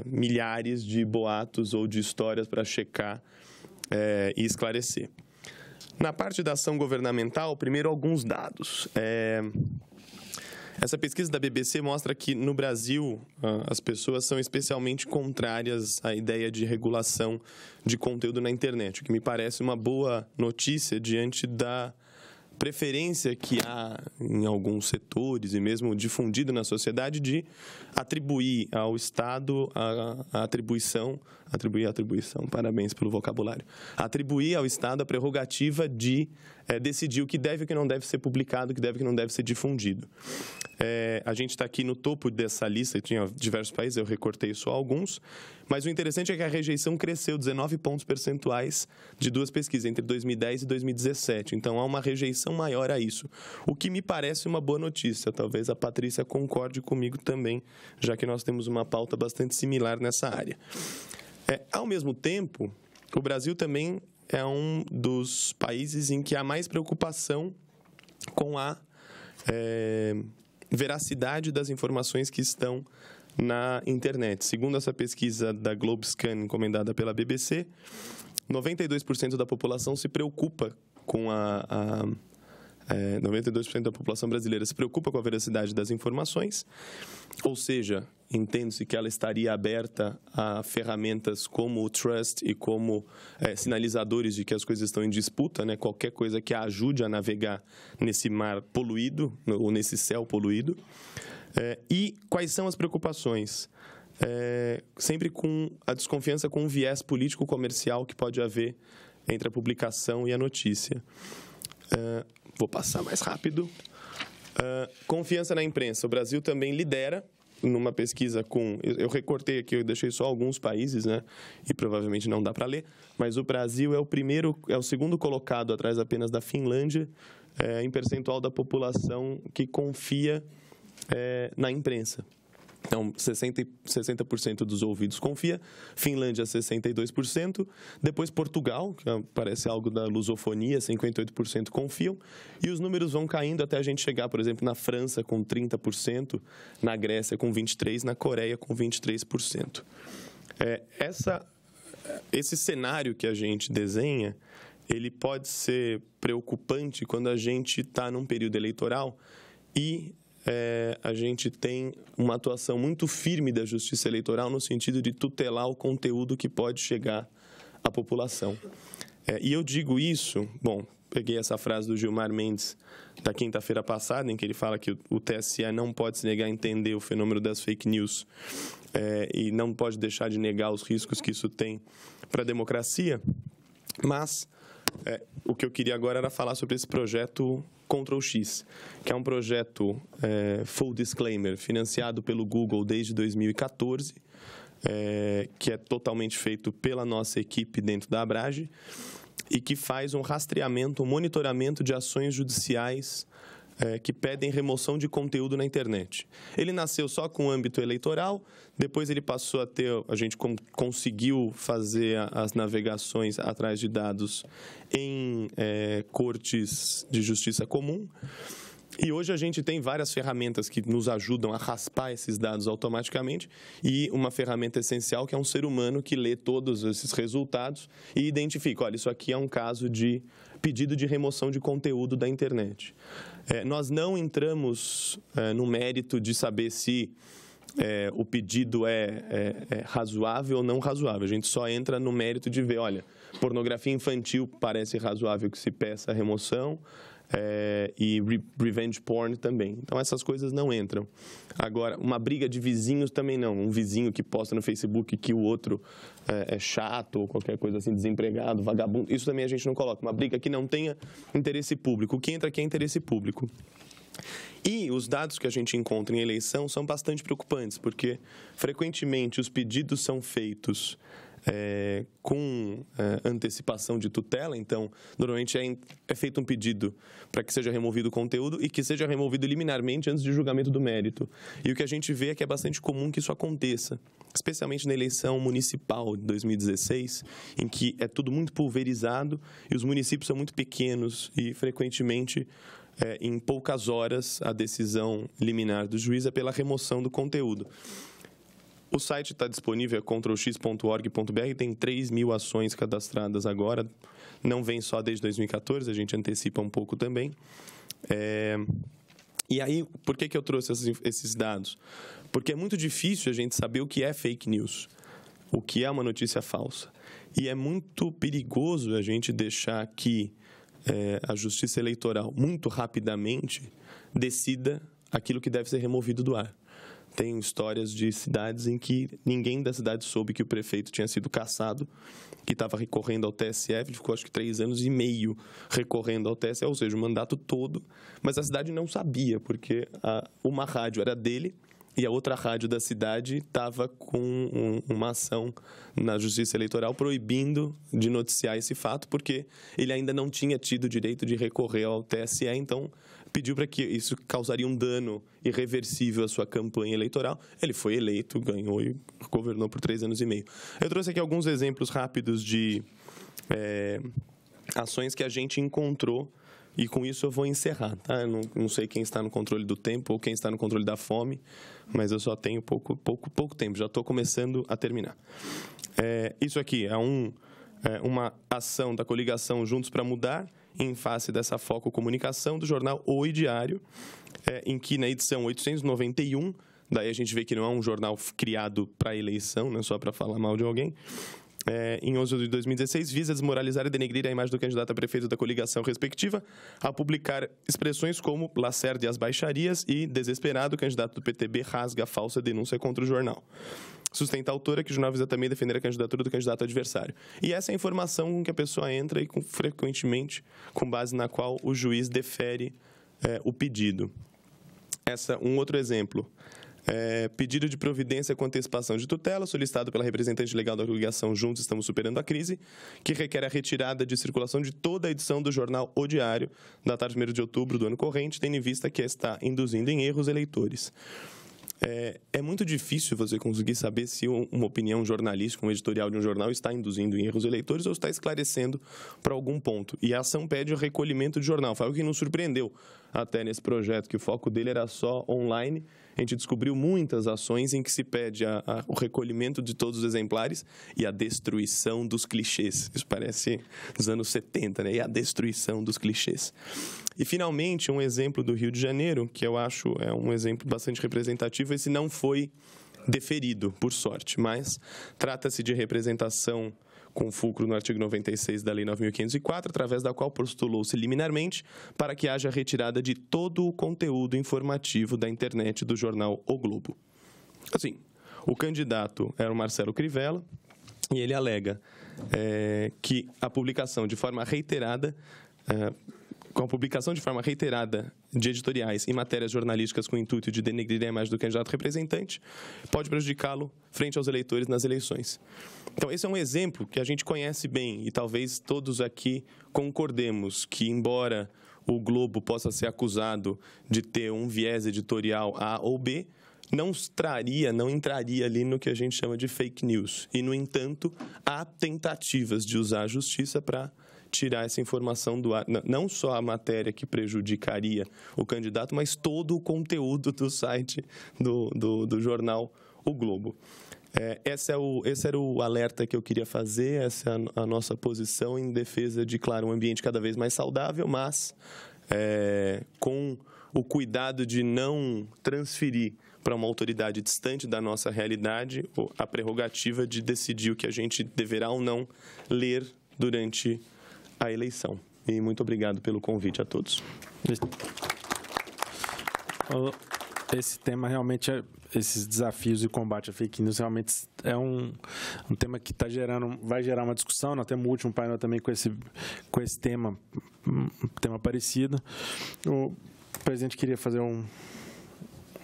[SPEAKER 4] milhares de boatos ou de histórias para checar e esclarecer. Na parte da ação governamental, primeiro alguns dados. Essa pesquisa da BBC mostra que, no Brasil, as pessoas são especialmente contrárias à ideia de regulação de conteúdo na internet, o que me parece uma boa notícia diante da preferência que há em alguns setores e mesmo difundido na sociedade de atribuir ao Estado a atribuição, parabéns pelo vocabulário, atribuir ao Estado a prerrogativa de decidir o que deve e o que não deve ser publicado, o que deve e o que não deve ser difundido. A gente está aqui no topo dessa lista, tinha diversos países, eu recortei só alguns, mas o interessante é que a rejeição cresceu 19 pontos percentuais de 2 pesquisas, entre 2010 e 2017. Então, há uma rejeição maior a isso, o que me parece uma boa notícia. Talvez a Patrícia concorde comigo também, já que nós temos uma pauta bastante similar nessa área. Ao mesmo tempo, o Brasil também é um dos países em que há mais preocupação com a veracidade das informações que estão na internet. Segundo essa pesquisa da Globescan, encomendada pela BBC, 92% da população se preocupa com 92% da população brasileira se preocupa com a veracidade das informações, ou seja, entende-se que ela estaria aberta a ferramentas como o trust e como sinalizadores de que as coisas estão em disputa, né? Qualquer coisa que a ajude a navegar nesse mar poluído, ou nesse céu poluído. E quais são as preocupações? Sempre com a desconfiança com o viés político-comercial que pode haver entre a publicação e a notícia. Vou passar mais rápido. Confiança na imprensa. O Brasil também lidera numa pesquisa com... Eu recortei aqui, eu deixei só alguns países, né? E provavelmente não dá para ler. Mas o Brasil é o segundo colocado, atrás apenas da Finlândia, em percentual da população que confia na imprensa. Então, 60% dos ouvidos confia, Finlândia 62%, depois Portugal, que parece algo da lusofonia, 58% confiam, e os números vão caindo até a gente chegar, por exemplo, na França com 30%, na Grécia com 23%, na Coreia com 23%. Esse cenário que a gente desenha, ele pode ser preocupante quando a gente está num período eleitoral e a gente tem uma atuação muito firme da Justiça Eleitoral no sentido de tutelar o conteúdo que pode chegar à população. E eu digo isso, peguei essa frase do Gilmar Mendes da quinta-feira passada, em que ele fala que o TSE não pode se negar a entender o fenômeno das fake news e não pode deixar de negar os riscos que isso tem para a democracia, mas o que eu queria agora era falar sobre esse projeto Ctrl+X, que é um projeto full disclaimer, financiado pelo Google desde 2014, que é totalmente feito pela nossa equipe dentro da Abrage e que faz um rastreamento, um monitoramento de ações judiciais que pedem remoção de conteúdo na internet. Ele nasceu só com o âmbito eleitoral, depois ele passou a ter, a gente conseguiu fazer as navegações atrás de dados em cortes de justiça comum, e hoje a gente tem várias ferramentas que nos ajudam a raspar esses dados automaticamente e uma ferramenta essencial que é um ser humano que lê todos esses resultados e identifica, olha, isso aqui é um caso de pedido de remoção de conteúdo da internet. Nós não entramos no mérito de saber se o pedido é razoável ou não razoável. A gente só entra no mérito de ver, olha, pornografia infantil parece razoável que se peça a remoção, e revenge porn também. Então, essas coisas não entram. Agora, uma briga de vizinhos também não. Um vizinho que posta no Facebook que o outro é chato ou qualquer coisa assim, desempregado, vagabundo, isso também a gente não coloca. Uma briga que não tenha interesse público. O que entra aqui é interesse público. E os dados que a gente encontra em eleição são bastante preocupantes, porque, frequentemente, os pedidos são feitos com antecipação de tutela. Então, normalmente é feito um pedido para que seja removido o conteúdo e que seja removido liminarmente antes de julgamento do mérito. E o que a gente vê é que é bastante comum que isso aconteça, especialmente na eleição municipal de 2016, em que é tudo muito pulverizado e os municípios são muito pequenos e, frequentemente, em poucas horas, a decisão liminar do juiz é pela remoção do conteúdo. O site está disponível, é ctrlx.org.br, tem 3.000 ações cadastradas agora, não vem só desde 2014, a gente antecipa um pouco também. E aí, por que eu trouxe esses dados? Porque é muito difícil a gente saber o que é fake news, o que é uma notícia falsa. E é muito perigoso a gente deixar que a Justiça Eleitoral, muito rapidamente, decida aquilo que deve ser removido do ar. Tem histórias de cidades em que ninguém da cidade soube que o prefeito tinha sido cassado, que estava recorrendo ao TSE, ele ficou acho que 3 anos e meio recorrendo ao TSE, ou seja, o mandato todo, mas a cidade não sabia, porque uma rádio era dele e a outra rádio da cidade estava com uma ação na Justiça Eleitoral proibindo de noticiar esse fato, porque ele ainda não tinha tido o direito de recorrer ao TSE, então pediu para que isso causaria um dano irreversível à sua campanha eleitoral. Ele foi eleito, ganhou e governou por 3 anos e meio. Eu trouxe aqui alguns exemplos rápidos de ações que a gente encontrou e com isso eu vou encerrar. Tá? Eu não sei quem está no controle do tempo ou quem está no controle da fome, mas eu só tenho pouco tempo, já estou começando a terminar. Isso aqui é uma ação da coligação Juntos para Mudar, em face dessa Foco Comunicação, do jornal Oi Diário, em que na edição 891, daí a gente vê que não é um jornal criado para a eleição, não é só para falar mal de alguém, em 11 de 2016, visa desmoralizar e denegrir a imagem do candidato a prefeito da coligação respectiva, a publicar expressões como Lacerda e as baixarias e desesperado, o candidato do PTB rasga a falsa denúncia contra o jornal. Sustenta a autora que o jornal visa também defender a candidatura do candidato adversário. E essa é a informação com que a pessoa entra e, frequentemente, com base na qual o juiz defere o pedido. Um outro exemplo. Pedido de providência com antecipação de tutela, solicitado pela representante legal da obrigação Juntos Estamos Superando a Crise, que requer a retirada de circulação de toda a edição do jornal O Diário, datado 1º de outubro do ano corrente, tendo em vista que está induzindo em erros eleitores. É muito difícil você conseguir saber se uma opinião jornalística, um editorial de um jornal está induzindo em erros eleitores ou está esclarecendo para algum ponto. E a ação pede o recolhimento de jornal. Foi algo que nos surpreendeu até nesse projeto, que o foco dele era só online. A gente descobriu muitas ações em que se pede o recolhimento de todos os exemplares e a destruição dos clichês. Isso parece dos anos 70, né? E a destruição dos clichês. E, finalmente, um exemplo do Rio de Janeiro, que eu acho um exemplo bastante representativo. Esse não foi deferido, por sorte, mas trata-se de representação com fulcro no artigo 96 da Lei 9.504, através da qual postulou-se liminarmente para que haja retirada de todo o conteúdo informativo da internet do jornal O Globo. Assim, o candidato era o Marcelo Crivella e ele alega que a publicação de forma reiterada... com a publicação de forma reiterada de editoriais e matérias jornalísticas com o intuito de denegrir a imagem do candidato representante, pode prejudicá-lo frente aos eleitores nas eleições. Então, esse é um exemplo que a gente conhece bem e talvez todos aqui concordemos que, embora o Globo possa ser acusado de ter um viés editorial A ou B, não entraria ali no que a gente chama de fake news. E, no entanto, há tentativas de usar a justiça para tirar essa informação do ar, não só a matéria que prejudicaria o candidato, mas todo o conteúdo do site do jornal O Globo. Esse era o alerta que eu queria fazer, essa é a nossa posição em defesa de, claro, um ambiente cada vez mais saudável, mas com o cuidado de não transferir para uma autoridade distante da nossa realidade a prerrogativa de decidir o que a gente deverá ou não ler durante a eleição. E muito obrigado pelo convite a todos.
[SPEAKER 1] Esse tema realmente, esses desafios e combate à fake news realmente é um tema que vai gerar uma discussão. Nós temos o último painel também com esse tema, tema parecido. O presidente queria fazer uma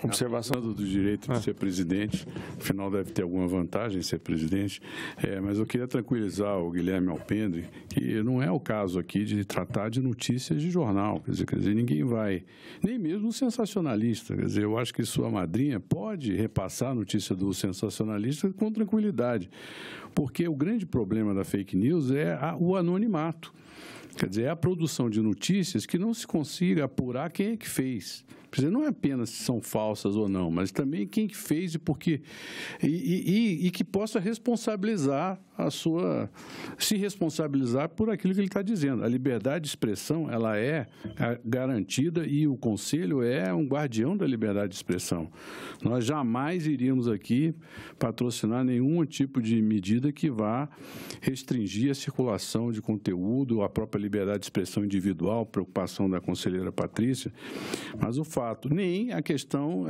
[SPEAKER 1] observação
[SPEAKER 2] do direito de ser presidente, afinal deve ter alguma vantagem ser presidente, mas eu queria tranquilizar o Guilherme Alpendre que não é o caso aqui de tratar de notícias de jornal, quer dizer, ninguém vai, nem mesmo o sensacionalista, quer dizer, eu acho que sua madrinha pode repassar a notícia do sensacionalista com tranquilidade, porque o grande problema da fake news é o anonimato. Quer dizer, é a produção de notícias que não se consiga apurar quem é que fez. Quer dizer, não é apenas se são falsas ou não, mas também quem que fez e por quê. E que possa responsabilizar se responsabilizar por aquilo que ele está dizendo. A liberdade de expressão, ela é garantida e o Conselho é um guardião da liberdade de expressão. Nós jamais iríamos aqui patrocinar nenhum tipo de medida que vá restringir a circulação de conteúdo, a própria liberdade de expressão individual, preocupação da conselheira Patrícia, mas o fato, nem a questão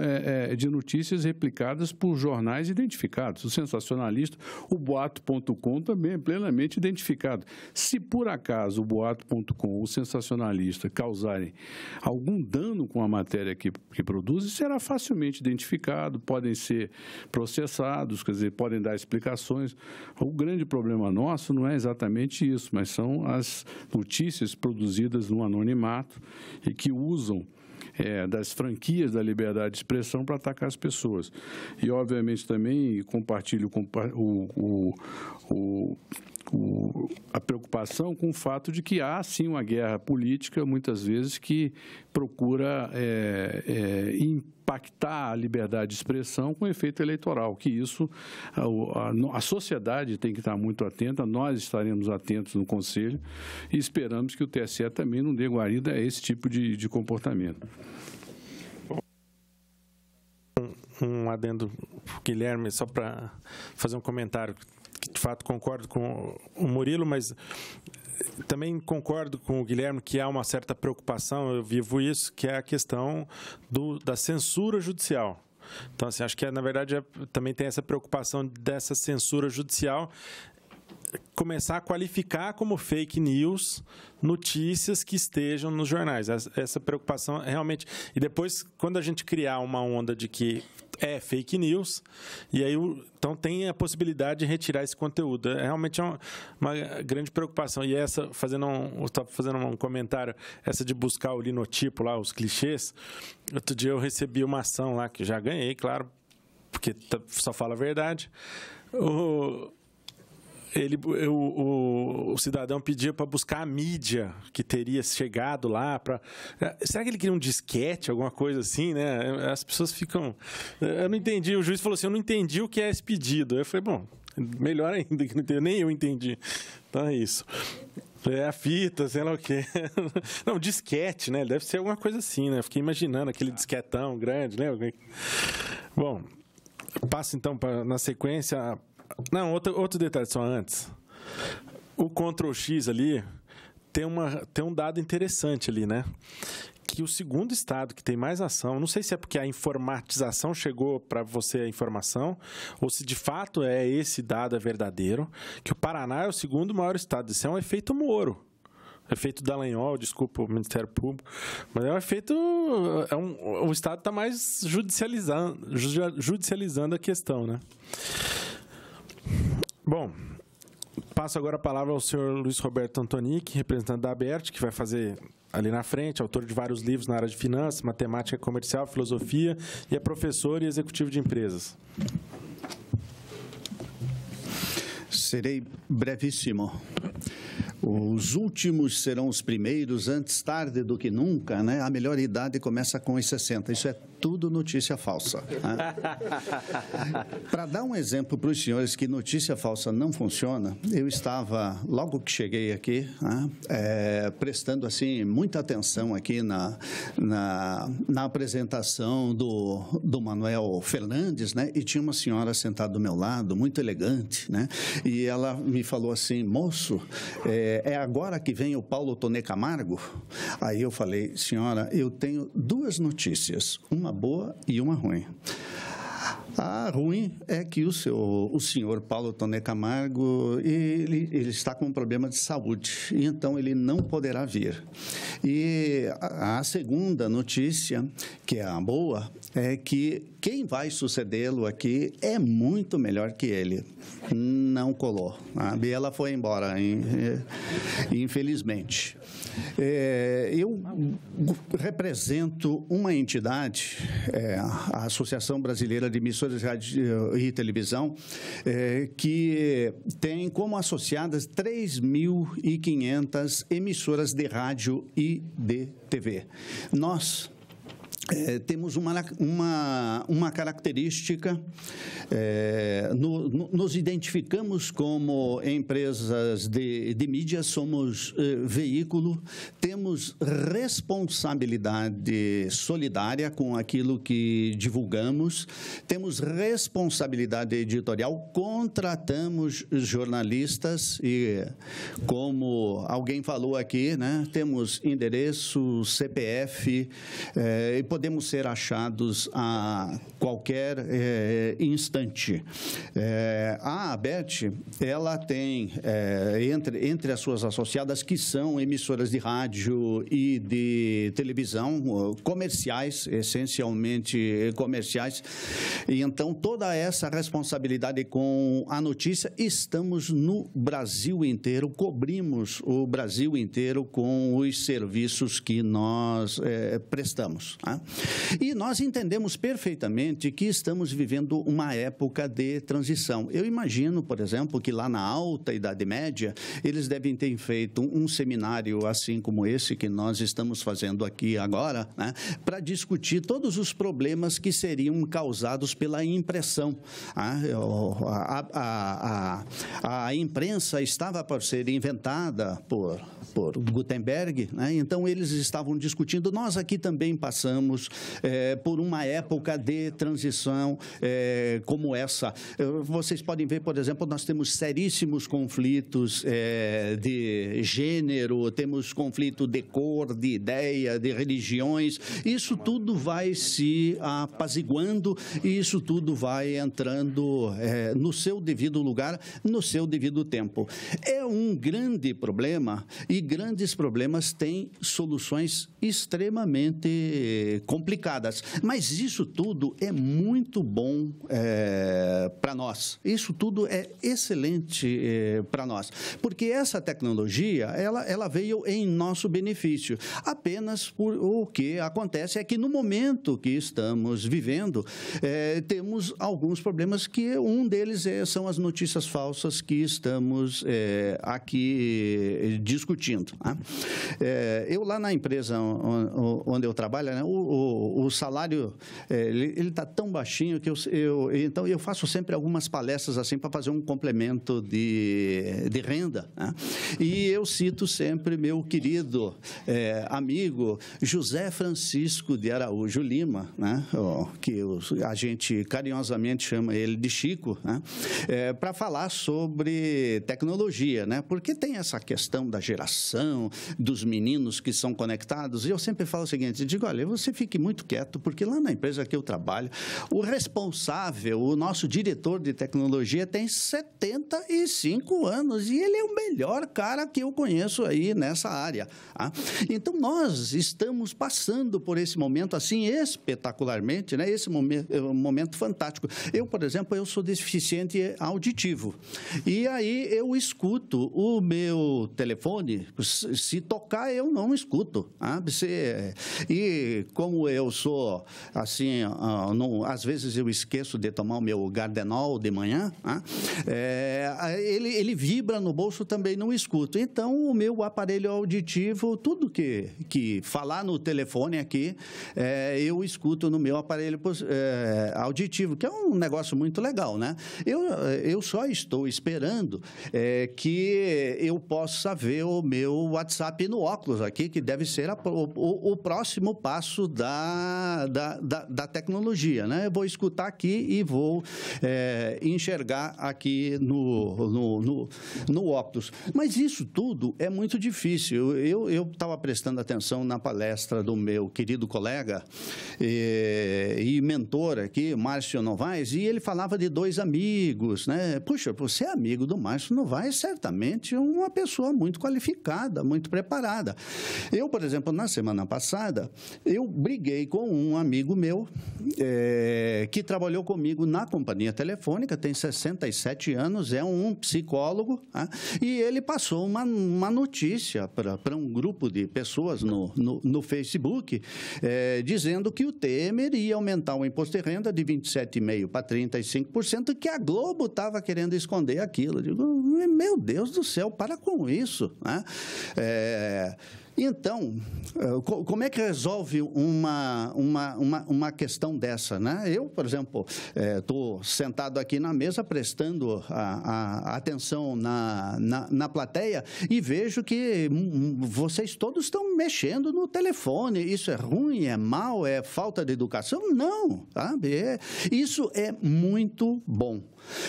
[SPEAKER 2] de notícias replicadas por jornais identificados. O sensacionalista, o boato.com também é plenamente identificado. Se por acaso o boato.com ou o sensacionalista causarem algum dano com a matéria que produzem, será facilmente identificado, podem ser processados, quer dizer, podem dar explicações. O grande problema nosso não é exatamente isso, mas são as notícias produzidas no anonimato e que usam das franquias da liberdade de expressão para atacar as pessoas. E, obviamente, também compartilho a preocupação com o fato de que há, sim, uma guerra política, muitas vezes, que procura impactar a liberdade de expressão com efeito eleitoral, que isso, a sociedade tem que estar muito atenta, nós estaremos atentos no Conselho e esperamos que o TSE também não dê guarida a esse tipo de comportamento.
[SPEAKER 1] Um adendo, Guilherme, só para fazer um comentário, que de fato concordo com o Murilo, mas também concordo com o Guilherme que há uma certa preocupação, eu vivo isso, que é a questão da censura judicial. Então, assim, acho que, na verdade, também tem essa preocupação dessa censura judicial começar a qualificar como fake news notícias que estejam nos jornais. Essa preocupação realmente... E depois, quando a gente criar uma onda de que é fake news, e aí então tem a possibilidade de retirar esse conteúdo. Realmente é uma grande preocupação. E essa, fazendo um comentário, essa de buscar o linotipo lá, os clichês, outro dia eu recebi uma ação lá, que já ganhei, claro, porque só fala a verdade. O cidadão pedia para buscar a mídia que teria chegado lá. Será que ele queria um disquete, alguma coisa assim, né? As pessoas ficam... Eu não entendi. O juiz falou assim, eu não entendi o que é esse pedido. Eu falei, bom, melhor ainda que não entendi, nem eu entendi. Então é isso. É a fita, sei lá o quê. Não, disquete, né? Deve ser alguma coisa assim, né? Fiquei imaginando aquele disquetão grande, né? Bom, passo então na sequência... Não, outro detalhe só antes. O Ctrl+X ali tem um dado interessante ali, né? Que o segundo estado que tem mais ação, não sei se é porque a informatização chegou para você a informação, ou se de fato esse dado é verdadeiro, que o Paraná é o segundo maior estado. Isso é um efeito Moro. Efeito Dallagnol, desculpa o Ministério Público, mas é um efeito... o Estado está mais judicializando a questão, né? Bom, passo agora a palavra ao senhor Luiz Roberto Antonic, representante da ABERT, que vai fazer ali na frente, autor de vários livros na área de finanças, matemática comercial, filosofia, e é professor e executivo de empresas.
[SPEAKER 5] Serei brevíssimo. Os últimos serão os primeiros, antes tarde do que nunca, né? A melhor idade começa com os 60. Isso é tudo notícia falsa. Né? Para dar um exemplo para os senhores que notícia falsa não funciona, eu estava, logo que cheguei aqui, né, prestando assim, muita atenção aqui na apresentação do Manuel Fernandes, né, e tinha uma senhora sentada do meu lado, muito elegante, né, e ela me falou assim, moço, é agora que vem o Paulo Toné Camargo? Aí eu falei, senhora, eu tenho duas notícias, uma boa e uma ruim. A ruim é que o senhor Paulo Toné Camargo, ele está com um problema de saúde, e então ele não poderá vir. E a segunda notícia, que é a boa, é que quem vai sucedê-lo aqui é muito melhor que ele. Não colou. A Biela foi embora, infelizmente. Eu represento uma entidade, a Associação Brasileira de Emissoras de Rádio e Televisão, que tem como associadas 3.500 emissoras de rádio e de TV. Nós temos uma característica, nos identificamos como empresas de mídia, somos veículo, temos responsabilidade solidária com aquilo que divulgamos, temos responsabilidade editorial, contratamos jornalistas e, como alguém falou aqui, né, temos endereço, CPF, e podemos ser achados a qualquer instante. A ABERT, ela tem, entre as suas associadas, que são emissoras de rádio e de televisão, comerciais, essencialmente comerciais, e então toda essa responsabilidade com a notícia, estamos no Brasil inteiro, cobrimos o Brasil inteiro com os serviços que nós prestamos. Né? E nós entendemos perfeitamente que estamos vivendo uma época de transição. Eu imagino, por exemplo, que lá na Alta Idade Média, eles devem ter feito um seminário assim como esse que nós estamos fazendo aqui agora, né, para discutir todos os problemas que seriam causados pela impressão. A imprensa estava por ser inventada por Gutenberg, né? Então eles estavam discutindo. Nós aqui também passamos por uma época de transição como essa. Vocês podem ver, por exemplo, nós temos seríssimos conflitos de gênero, temos conflito de cor, de ideia, de religiões. Isso tudo vai se apaziguando e isso tudo vai entrando no seu devido lugar, no seu devido tempo. É um grande problema e grandes problemas têm soluções extremamente complicadas. Mas isso tudo é muito bom para nós. Isso tudo é excelente para nós, porque essa tecnologia, ela veio em nosso benefício. Apenas por o que acontece é que no momento que estamos vivendo, temos alguns problemas, que um deles são as notícias falsas que estamos aqui discutindo. Né? Eu lá na empresa onde eu trabalho, né, o salário ele está tão baixinho que então eu faço sempre algumas palestras assim para fazer um complemento de renda. Né? E eu cito sempre meu querido amigo José Francisco de Araújo Lima, né? Que a gente carinhosamente chama ele de Chico, né? Para falar sobre tecnologia, né? Porque tem essa questão da geração, dos meninos que são conectados, e eu sempre falo o seguinte, digo, olha, você fique muito quieto, porque lá na empresa que eu trabalho, o responsável, o nosso diretor de tecnologia tem 75 anos, e ele é o melhor cara que eu conheço aí nessa área. Tá? Então, nós estamos passando por esse momento, assim, espetacularmente, né? Esse momento fantástico. Eu, por exemplo, eu sou deficiente auditivo, e aí eu escuto o meu telefone, se tocar eu não escuto. E como eu sou, assim, às vezes eu esqueço de tomar o meu Gardenol de manhã, ele vibra no bolso, também não escuto. Então, o meu aparelho auditivo, tudo que falar no telefone aqui, eu escuto no meu aparelho auditivo, que é um negócio muito legal, né? Eu só estou esperando que eu possa ver o meu WhatsApp no óculos aqui, que deve ser o próximo passo da tecnologia, né? Eu vou escutar aqui e vou enxergar aqui no óculos. Mas isso tudo é muito difícil. Eu estava prestando atenção na palestra do meu querido colega e mentor aqui, Márcio Novaes, e ele falava de dois amigos, né? Puxa, você é amigo do Márcio Novaes, certamente uma pessoa muito qualificada, muito preparada. Eu, por exemplo, na semana passada, eu briguei com um amigo meu que trabalhou comigo na companhia telefônica, tem 67 anos, é um psicólogo, né? E ele passou uma notícia para um grupo de pessoas no Facebook, dizendo que o Temer ia aumentar o imposto de renda de 27,5% para 35%, que a Globo estava querendo esconder aquilo. Eu digo, meu Deus do céu, para com isso, né? Então, como é que resolve uma questão dessa, né? Eu, por exemplo, estou sentado aqui na mesa prestando a atenção na plateia e vejo que vocês todos estão mexendo no telefone. Isso é ruim, é mal, é falta de educação? Não, sabe? Isso é muito bom.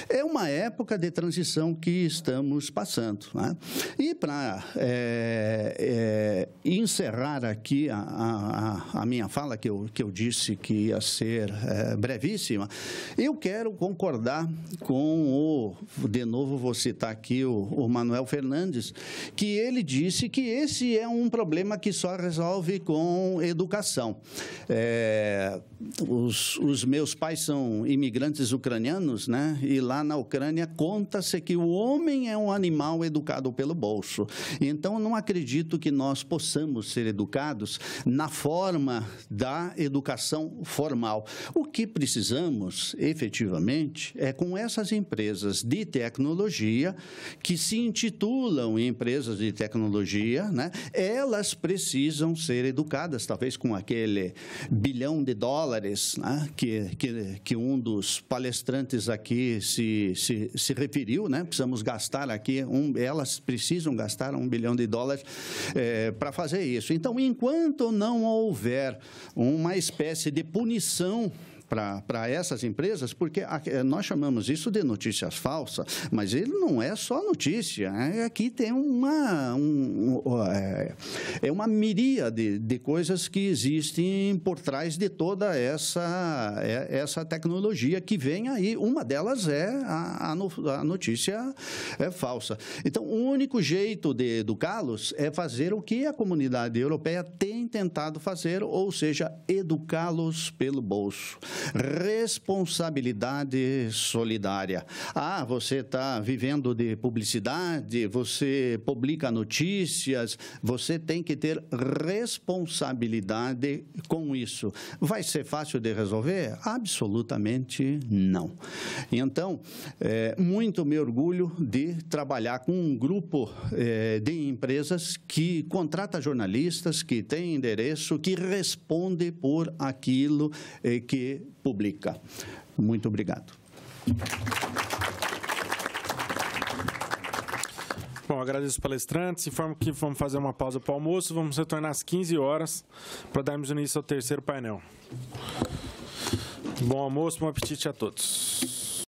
[SPEAKER 5] É uma época de transição que estamos passando, né? E para encerrar aqui a minha fala, que eu disse que ia ser brevíssima, eu quero concordar com de novo vou citar aqui o Manuel Fernandes, que ele disse que esse é um problema que só resolve com educação. Os meus pais são imigrantes ucranianos, né? E lá na Ucrânia conta-se que o homem é um animal educado pelo bolso. Então, não acredito que nós possamos ser educados na forma da educação formal. O que precisamos, efetivamente, é com essas empresas de tecnologia, que se intitulam empresas de tecnologia, né? Elas precisam ser educadas, talvez com aquele $1 bilhão, né? que um dos palestrantes aqui se referiu, né? Precisamos gastar aqui, elas precisam gastar $1 bilhão para fazer isso. Então, enquanto não houver uma espécie de punição para essas empresas, porque nós chamamos isso de notícias falsas, mas ele não é só notícia, aqui tem uma miríade de coisas que existem por trás de toda essa tecnologia que vem aí. Uma delas é a notícia falsa. Então, o único jeito de educá-los é fazer o que a comunidade europeia tem tentado fazer, ou seja, educá-los pelo bolso. Responsabilidade solidária. Ah, você está vivendo de publicidade, você publica notícias, você tem que ter responsabilidade com isso. Vai ser fácil de resolver? Absolutamente não. Então, muito me orgulho de trabalhar com um grupo de empresas que contrata jornalistas, que tem endereço, que responde por aquilo que publica. Muito obrigado.
[SPEAKER 1] Bom, agradeço os palestrantes. Informo que vamos fazer uma pausa para o almoço. Vamos retornar às 15 horas para darmos início ao terceiro painel. Bom almoço, bom apetite a todos.